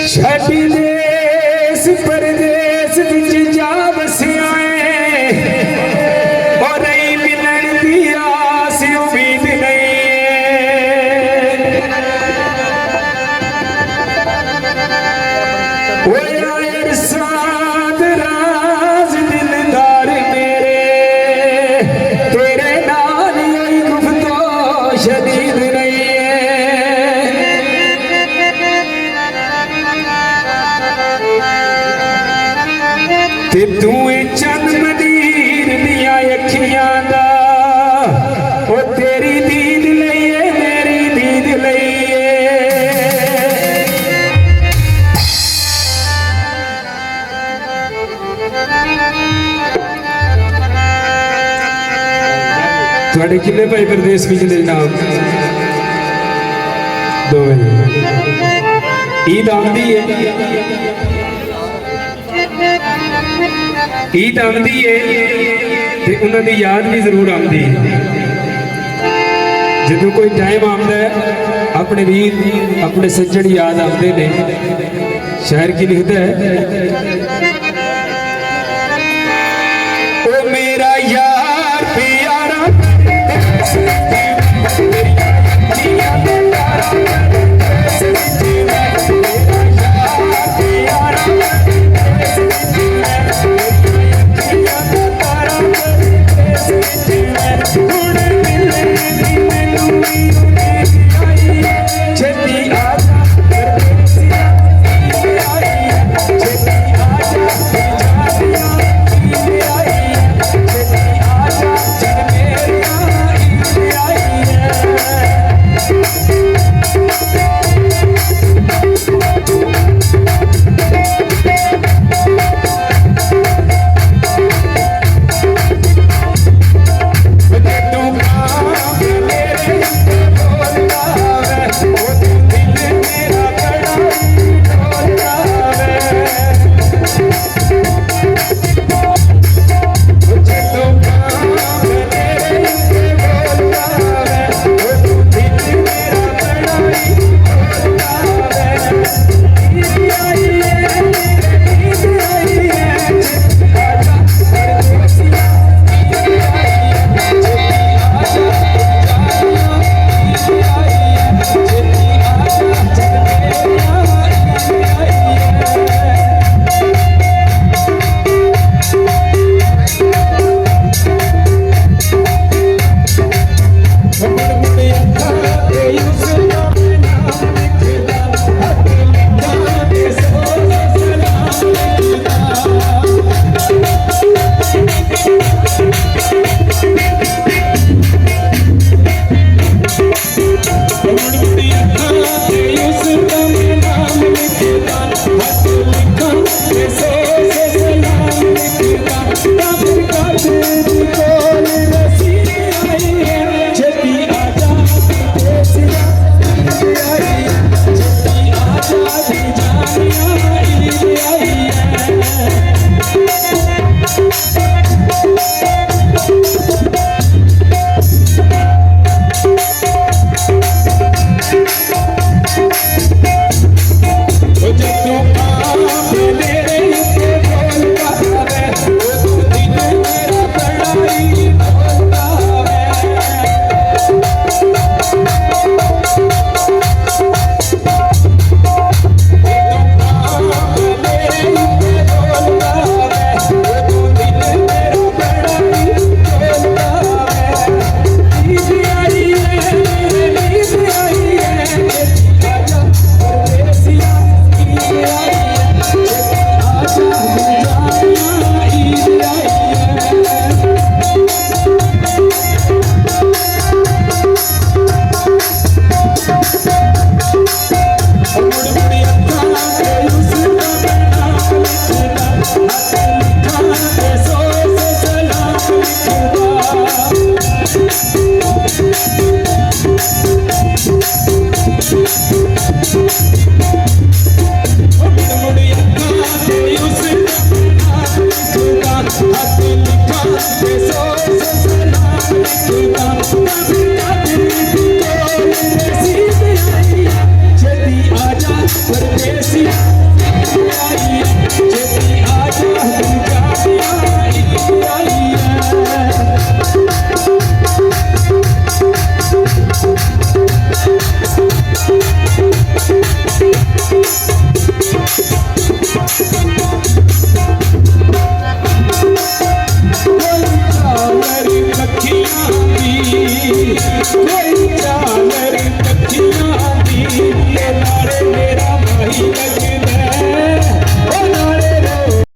छड़ी देश परदेश विच जा बसिया और नहीं मिलन दी आस उम्मीद नहीं इरशाद राज दिलदार मेरे तेरे नाल कोई गुफ्तो शदीद नहीं ते तू चंद मदीर दिया अखियां दा ओ तेरी दीद लईए मेरी दीद लईए थोड़े किले भाई प्रदेश में चले जनाब दो ईद आंदी है ईद आती है तो उन्होंने याद भी जरूर आती है जो कोई टाइम आता है अपने वीर अपने सज्जन याद आते ने शायर की लिखता है ओ मेरा यार प्यारा कोई चाह